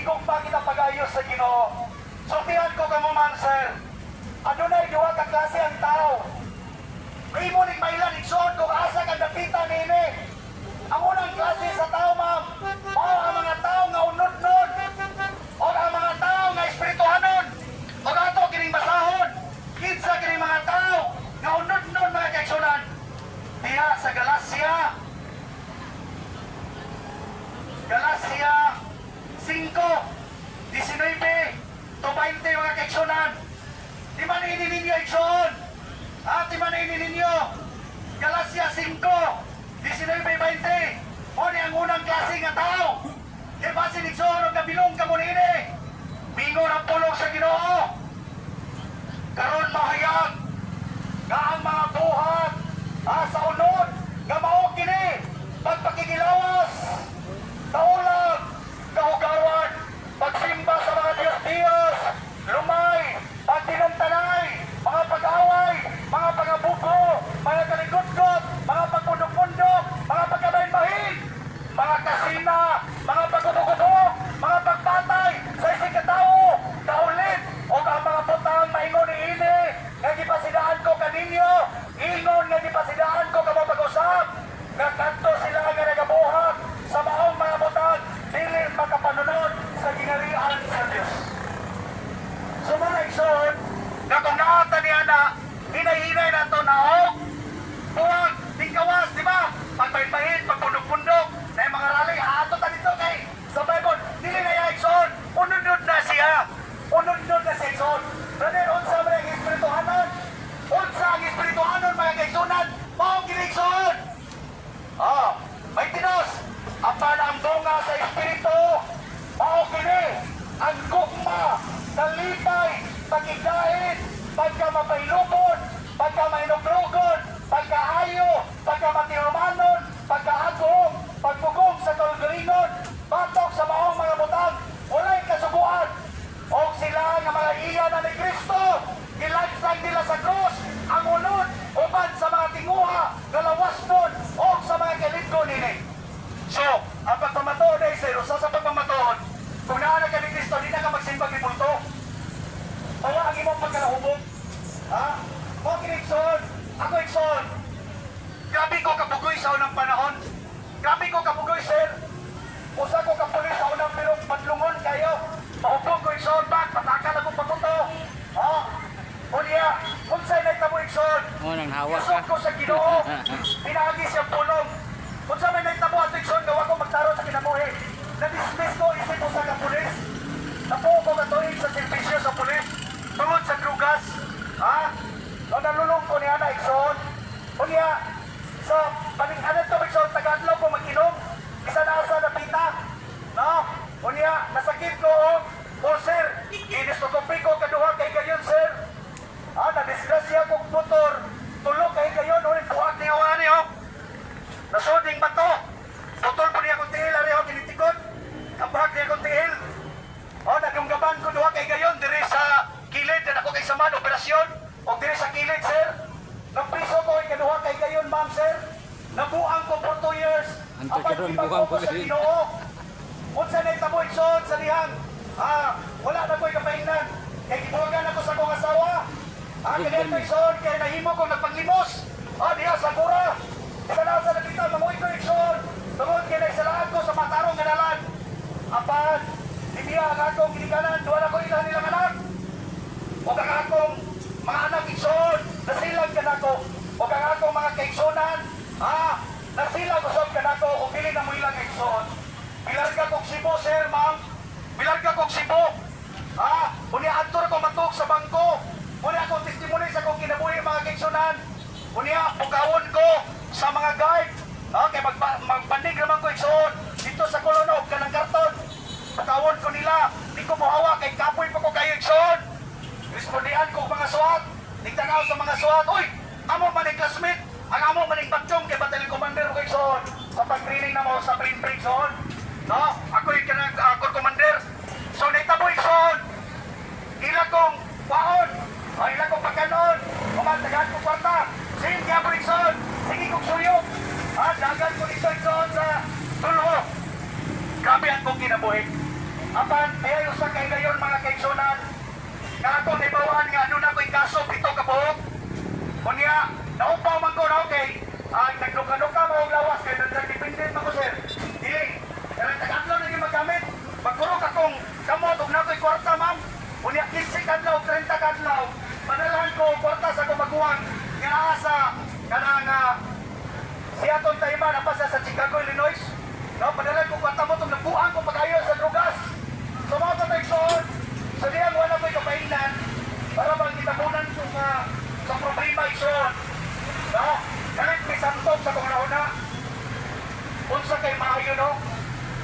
higugma kita pag-ayos sa Ginoo. Sultihan ko kamo man, sir. Adunay duha ka klase ang tao. Imo ning mailan igsoon kung asa ka dapitan nini. Ang unang klase sa tao, ma'am, mao ang mga tao nga unod-nod. O ang mga tao nga espirituhanon. O ato kining basahon. Kinsa kining mga tao nga unod-nod mga kaigsunan. Diha sa Galacia 5:19 to 20 mga kaigsunan. Di man ini ninyo igsoon. Di man ini ninyo. Galacia 5:19-20. O ni ang unang klase nga tao. Di ba sinigsoon ang kabilong ka mo nini? Bingo ng pulong sa Ginoo. Karon mahayag nga ang mga buhat sa unod nga mao kini pagpakikilawas, kaulag, kahugawan, pagsimba sa mga Diyos-Diyos, lumay, pagtinantanay, mga pag-away, mga pag-abuko, mga kaligod-god, mga pagpundok-pundok, mga pagkabahin-bahin, mga kasina, mga pagkubog-kubog, mga pagpatay sa isang katao, kaulit, o ang mga putang maingon ni ini, nga gipasidaan ko kaninyo, ingon nga gipasidaan ko kapag-usap, nga kanto sila nga nagabuhat sa maong mga butang, dili makapanunod sa gingharian sa Diyos. Sumunod-sunod, nga kung naata niya na, hinay-hinay na ito na buwag, tingkawas, di ba? Pagbahin-bahin, pagpundok-pundok, na yung mga rally, ato ta dito kay sa Bible, dili na yung ikson, unod-nod na siya. Unod-nod na siya ikson. Brother, unsa ba yung espirituhanon? Unsa ang espirituhanon, mga kaigsunan? Mao ginikson. May tinos, apan ang bunga sa espiritu, mao kini, ang gugma, talipay, pagigdahin, pagkamapahilupon, pagkamahinuglugon, pagkaayo, pagkamatihumanon, pagkaagom, pagpugong sa kalgalingon, batok sa maong mga butang, walay kasubuan. O sila nga mga iya na ni Kristo, gilagsang nila sa krus, ang unod, uban sa mga tinguha, galawas nun, o sa mga kalidgo nini. So, ang pagpamatoon ay sir, usa sa pagpamatoon, kung naanak ka ni Kristo, di na ka magsimbag ni Bulto. Kaya ang imong pagkalahubog, o kinigson, ako ikson. Grabe ko kapugoy sa unang panahon. Grabe ko kapugoy, sir. Usa ko kapulis sa unang pirong padlungon kayo. Mahubog ko ikson, patakal akong paguto. Unya, kung sa'y nagtamo ikson, isot ko sa Ginoo, pinagi siyang pulong. Kung sa'y may nagtamo at ikson, gawa ko magtaro sa kinabuhi. Na-dismiss ko, isip ko sa kapulis. Napuo ko katuig sa servisyo sa pulis. Tungod sa drugas. No, nalulong ko niya na ikson. Unya, sa paning-anan to ikson, tagadlaw ko mag-inom. Isa na asa na pita. No? Unya, nasakit ko ulcer. Inistokopi ko kaduha kay gayon, sir. Na-disgrasya kong motor. Tulog kay gayon, ulit buhag niya wani, nasuding bato. Putol po niya kong tihil, ari kinitikot. Kabahag niya kong tihil. Nagunggaban ko duha kay gayon, diri sa kilid, na ako kay samad, operasyon. O diri sa kilid, sir. Napriso ko kay kaduha kay gayon, ma'am, sir. Nabuang ko for 2 years. Apag ibang ko sa Ginoo. Unsa na itabo ikson sa dihang. Wala na ko'y kapahinan. Kay gibuhagan ako sa kong asawa. Ganito ikson, kaya nahimo ko nagpanglimos. Diha sa kura. Isa na sa nakita, mamuhay ko ikson. Tungod kaya naisalaan ko sa matarong ganalan. Apan, hindi ang akong ginikanan, duwala ko ilan nilang anak. O kang akong mga anak ikson, nasilag ka na ko. O kang akong mga kaiksonan, nasilag usap ka na ko, o pili na mo ilang ikson. Bilar ka kong Cebu, sir, ma'am. Bilar ka kong Cebu. Unya adtor ko matuk sa bangko. Unya akong testimony sa kong kinabuhi mga kaiksonan. Unya, pugawon ko sa mga guide. Kaya magbandig naman ko ikson. Dito sa Kolonog, kanang karton. Pagkawon ko nila, di ko muhawa, kay kapoy pa ko kayo ikson. Respondihan ko mga suwat, nagtanaw sa mga suwat, uy, amo maning classmate, ang amo maning bagtong kay battalion commander ko ikson, sa pag-training na mo sa print-print zone. No, ako yung kanang core commander. So, naitabo ikson, ila kong waon, ila kong pagkanon, kumatagaan ko kwarta, sige kaya po ikson, sige kong suyok, dagan ko ikson sa tulo. Grabe ang kong kinabuhi. Apan, ay usa kay gayon mga kaigsunan. Nga ako naibawan nga ano na ko'y kaso, pito ka buhok. Kunya, naupaw man ko na okay. Ay, nagluka-luka mo ang lawas, kaya nagdependent ako, sir. Dili, kaya tagatlo na yung magamit. Magkurok akong kamot, huwag na ko'y kwarta, ma'am. Kunya, 15 kadlaw, 30 kadlaw. Padalahan ko, kwarta sa kumaguwang. Nga asa, kanang Seattle, Taiwan, napasa sa Chicago, Illinois. No, padalahan ko kwarta mo, itong nabuhan ko pag-ayo sa drugas. So mga katagsoon, so diyang wala ko'y kapainan para bang kitabunan ko sa problema isoon. No? Kahit may santog sa kong nauna, unsa kay maayo, no?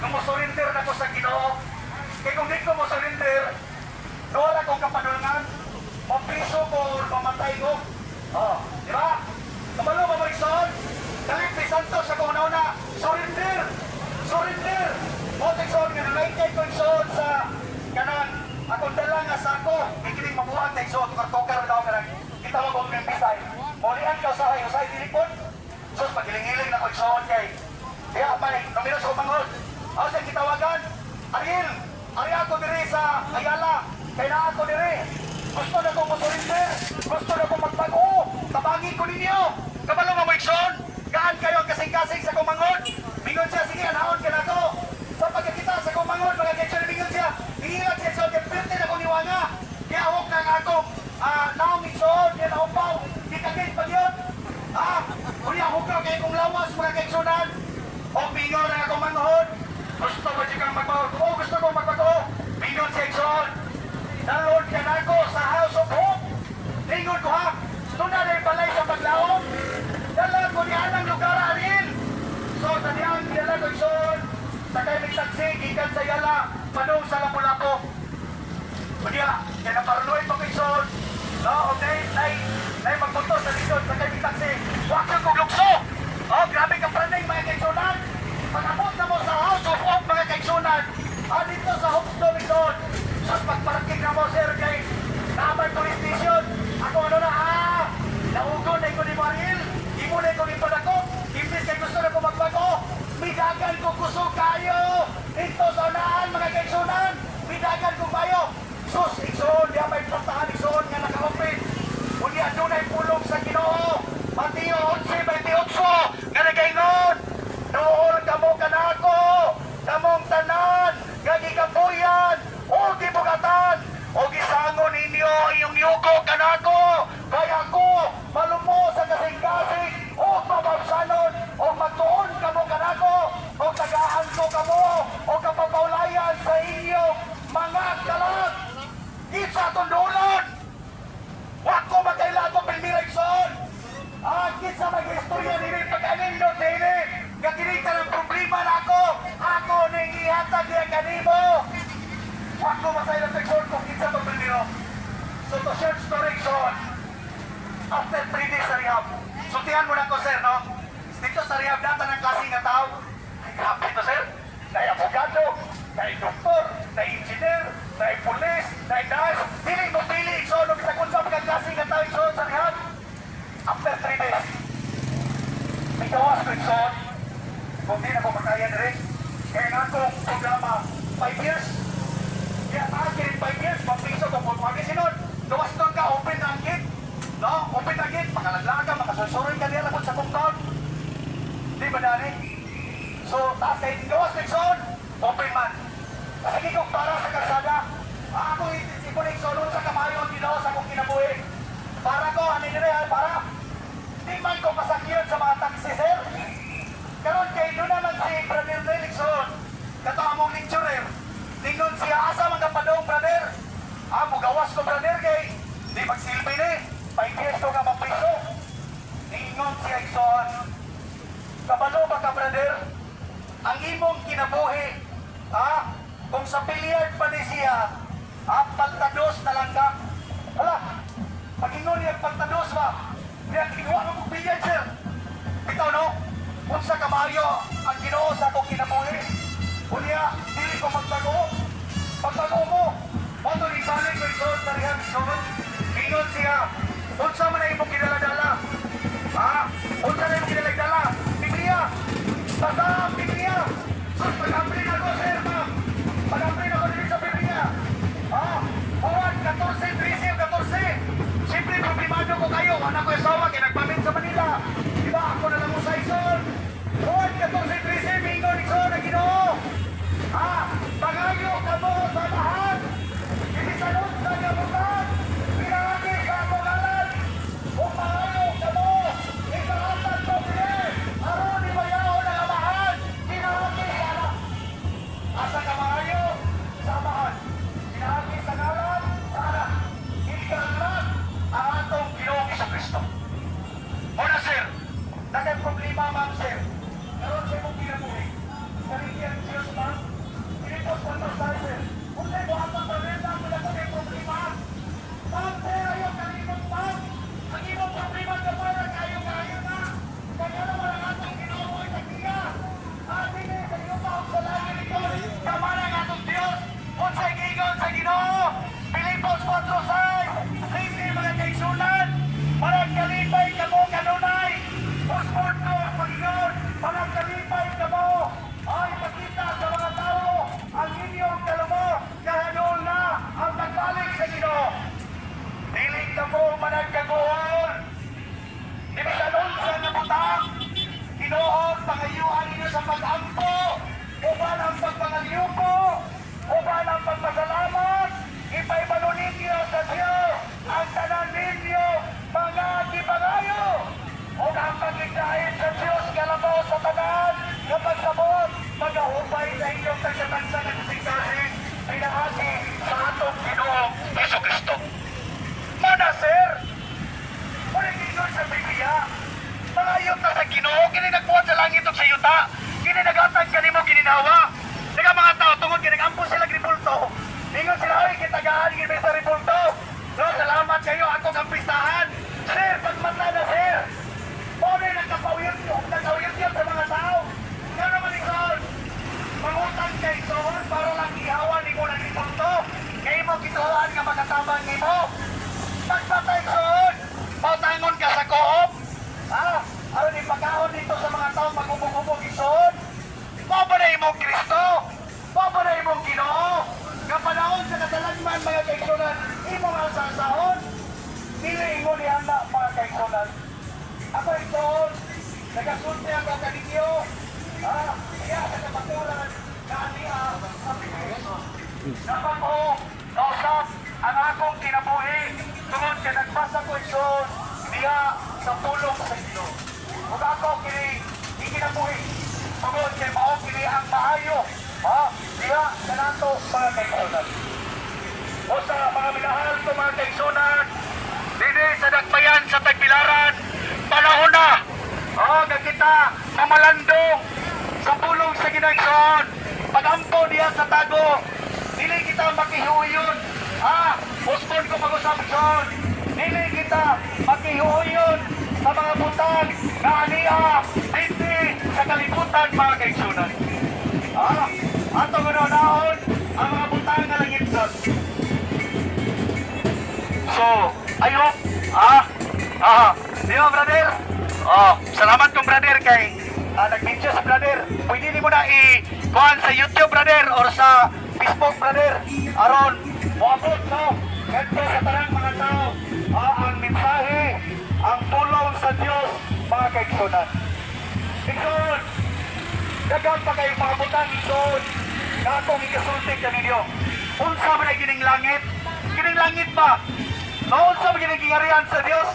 Nung musurrender na ko sa Ginoo, kaya kung di ko musurrender, wala kong kapadulungan, mapriso ko o mamatay ko. Oh, di ba? Kabalo ba mo isoon? Kahit may santog sa kong nauna, surrender! Surrender! Motek soon nga nalaikay ko isoon sa kanan, akong dala nga sa ako, ikiling mabuhan na isoon, tukar-tukar daw ka lang, kita mo kong pisay. Maulian ka sa usay dilipon. Sus, pagiling-iling na ko isoon kay. Kaya may, numinos ko mangod. Ako siya kitawagan, Ariel, ari ako diri sa Ayala, kaya na ako diri. Gusto na kong masurinder, gusto na kong magbago, tabangin ko ninyo. Kabalo mo isoon, gaan kayo kasing-kasing sa kumangod. Bingon siya, sige, anaon ka na to. Sa pagkakita sa kumangod, mga ketsyon na bingon siya, hingilan siya isoon, kaya pwerte na kong niwanga. Kaya awok na nga akong, naong isoon, yan naupaw, di kagit pa yun. Kuya, hukaw kayo kong lawas, mga keksunan. O bingon na akong manghod. Gusto mo siya kang magbago? O gusto kong magbago? Bingon siya isoon. Nalod ka na ako sa House of Hope. Lingon ko ha, doon na rin balay sa paglaom. Dalag ko niya ng lugar arin. So, tanyang nila ko isoon. Sakay may taksi, ikan sa Yala, panong sa Lapu-Lapu. Kuya, kaya naparuloy pa ko isoon. No, okay, nay magpunto sa likod, sakay may taksi. Huwag kang kong lukso. Oh, grabe ka praning mga kaigsunan. Pag-abot na mo sa House of Hope mga kaigsunan. Dito sa Hope Stone isoon. So, pagparking na mo, sir, kay Naman Police Station. Ako ano na, naugon na ko ni Maril. Imo na ko ni Padako. Imbis kay gusto na ko magbago. Midagan ko gusto kayo. Ito sa unaan, mga kaigsunan. Midagan ko kayo. Sus, igsoon, di may pagtahan igsoon nga nakakapit. Kundi doon ay pulong sa Ginoo. Mateo 11:28 nga nagaingon. Noon kamo kanako, kamong tanan, gagikabuyan, o gibugatan, o gisangon ninyo iyong yugo kanako. Kaya ko, malumo sa kasing-kasing, o mababsanon, o magtuon kamo kanako, o tagaan ko kamo, o kapapawlayan sa inyong mga kalag. Isa tundulon! Wag ko magkailan ko pilmiragson! Kitsa mag-istorya nila pag-anindot nila! Gaginita ng problema na ako! Ako nang ihatag niya kanimo! Wag ko masaya ng pagson kung kitsa pag-pilmiro! So to short story son, after 3 days sa rehab, sultihan mo na ko sir, no? Dito sa rehab data ng klaseng nga tao. Ay grabe ito sir! Na'y abogado, na'y doktor, na'y engineer, na'y pulis, na'y nurse, pili mo pili, so nung kita kung sa mga klaseng nga tao ison sa rehab. After 3 days, may gawas ko ison, kung di na ko makaya na rin, kaya nga akong programa 5 years, kaya akin 5 years, mapiso ko po mga sinod, gawas doon ka, open ang gate, no? Open ang gate, makalaglaga, makasusuroy ka nila kung sa compound, di ba dali? So, taas kayo, gawas ko ison, open man. Kasi kung para sa kalsada, ako ipon ison sa kamayon, ginawa sa akong kinabuhi. Para ko, ano nila, para di man ko pasakyan sa mga taxi, sir. Karon kay doon naman si Brother Nelson, kato among lecturer. Tingon siya, asa mga padong, brother. Mugawas ko, brother, kay di magsilbi ni. 5 years ko nga mapriso. Tingon siya, ison. Kabalo ba ka, brother? Ang imong kinabuhi, kung sa billiard pa ni siya, paltados na lang ka. Hala, pag-ingon niya paltados ba? Kaya kinuha mo kong billiard, sir. Ikaw, no? Kung sa kamaryo, ang Ginoo sa akong kinabuhi. Kunya, dili ko magbago. Pagbago mo, moto ni balik ko ito sa rehab ison. Ingon siya, kung sa man na imong kinaladala. Kung sa na imong kinaladala, Biblia. Basta ang Biblia. Sus, pag-ampli na ko, sir, ma'am. Pag-ampli na ko, kay Sohon para lang ihawan ni mo ng ipunto. Kaya mo kituhaan nga magkatabang ni mo. Pagpatay Sohon, pautangon ka sa koop. Ha? Ano ni pagkaon dito sa mga taong magubog-ubog Sohon? Mo ba na imong Kristo? Mo ba na imong Ginoo? Nga panahon sa kadalagman mga kaigsunan, imong asasahon? Dili imo ni anak mga kaigsunan. Ako Sohon, nagasulti ako kaninyo. Ha? Kaya sa kapatulan, kaniya, dapat ko, kausap ang akong kinabuhi. Tungod ka nagbasa ko Sohon, diya sa tulong sa inyo. Kung ako kinabuhi, tungod kay mao kini ang maayo. Ha? Diya sa nato mga kaigsunan. O sa mga minahal ko mga kaigsunan, dili sa Dakbayan sa Tagbilaran, panahon na. Nga kita mamalandong sa pulong sa Ginagson. Pagampo diya sa tago. Dili kita makihuyon. Uspon ko pag-usap son. Dili kita makihuyon sa mga butang na aniya hindi sa kalibutan mga kaigsunan. Ato gunahon ang mga butang nga langit doon. So, ayok. Di ba, brother? Salamat kong brother kay nag-video sa brother. Pwede di mo na i-kuhan sa YouTube brother or sa Facebook brother. Aron, muabot no? Ganito sa tarang mga tao. Ang mensahe, ang tulong sa Diyos, mga kaigsunan. Igsoon, dagang pa kayo pakabutan, igsoon, na akong ikasulti kaninyo. Unsa ba na gining langit? Gining langit ba? Unsa ba gining gingarihan sa Diyos?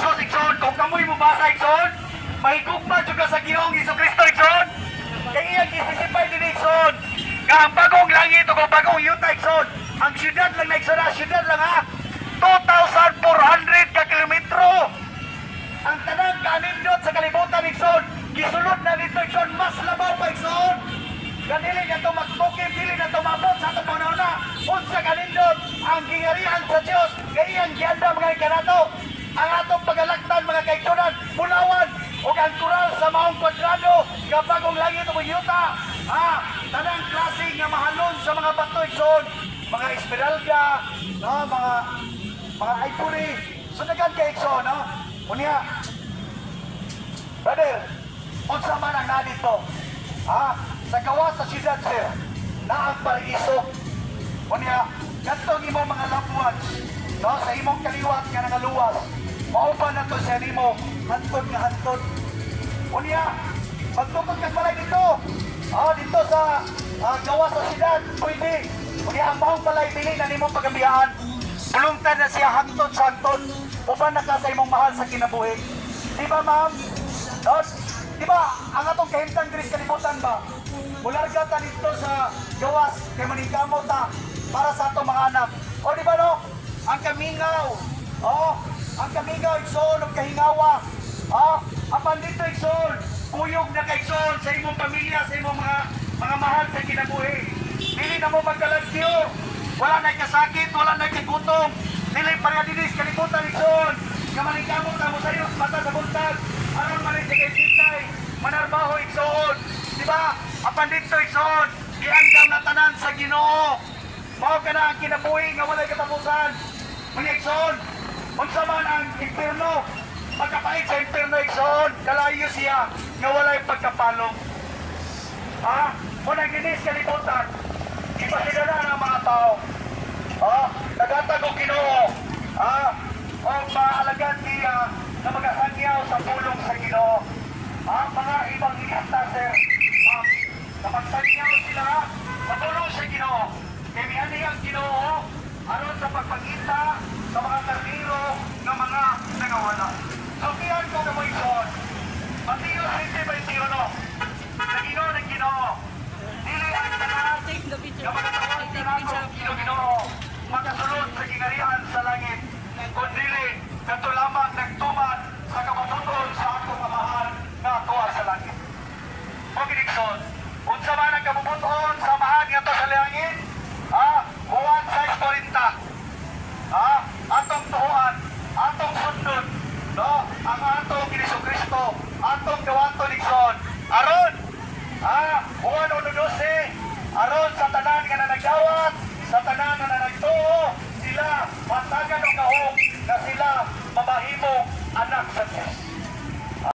So, igsoon, kung kamoy mo basa, igsoon, mahigugma dyan ka sa Ginoong Jesucristo, igsoon. Kaya iyang isisipay din, igsoon. Nga ang bagong langit o bagong yuta, igsoon. Ang syudad lang na igsoon, syudad lang ha. 2,400 ka kilometro. Ang tanang kanindot sa kalibutan, igsoon. Gisulod na dito, igsoon, mas labaw pa, igsoon. Ganili na ito magbukim, dili na ito mabot sa itong panahon na. Unsa kanindot, ang gingarihan sa Diyos, kaya iyang gianda mga ikanato. Ang atong pagalaktan mga kaigsunan, Bulawan o ang tural sa maong kwadrado kapag ang langit o yuta. Tanang klase nga mahalon sa mga bato igsoon, mga esmeralda, no, mga ivory. Sunagan ka igsoon, no? Unya, brother, unsa man ang nadito? Sa gawa sa siyudad, sir, na ang paraiso. Unya, katong imong mga loved ones, no, sa imong kaliwat nga nangaluwas. Mauban na to siya ni mo, hantod nga hantod. Unya, magtukod ka balay dito. Dito sa gawa sa siyudad, pwede. Unya, ang maong balay, pili na ni mo pagambiyaan. Pulungtan na siya hantod sa hantod. Uban na ka sa imong mahal sa kinabuhi. Diba, ma'am? No? Diba, ang atong kahimtang Diyos kalibutan ba? Mularga ta dito sa gawas, kay maningkamot ta para sa atong mga anak. O diba, no? Ang kamingaw. Ang kamingaw, igsoon, ang kahingawa. Apan dito, igsoon, kuyog na kaigsoon sa imong pamilya, sa imong mga mahal sa kinabuhi. Dili na mo magkalagyo. Wala na kasakit, wala na kagutom. Dili pareha dinis, kalibutan, igsoon. Kamaningkamot na mo sa iyo, mata sa buntag. Aron manin sa kaisitay, manarbaho, igsoon. Diba? Apan dito, igsoon, iandam na tanan sa Ginoo. Mao ka na ang kinabuhi nga walay katapusan. Mga igsoon, unsa man ang impierno, pagkapait sa impierno igsoon, kalayo siya nga walay pagkapalong. Muna ginis kalibutan, ipasidala ng mga tao. Nagatag og Ginoo. O maalagan niya na mag-asangyaw sa pulong sa Ginoo. Mga ibang hinihasta, sir, na magsangyaw sila sa pulong sa Ginoo. Kaya miyani ang Ginoo aron sa pagpagita sa mga karniro ng mga nangawala. Sabihan ko na mo ison, Mateo 20:21, sa Ginoo ng Ginoo, dili ang tanan na magatawag na ako Ginoo, makasulod sa gingarihan sa langit, kundili kato lamang nagtuman sa kapabuton sa akong amahan na atuwa sa langit. O ginikson, unsa man ang kapabuton sa amahan nga to sa langit, Juan 6:40. Atong tuhuan, atong sundon, no? Ang atong Jesucristo, atong gawato ligson. Aron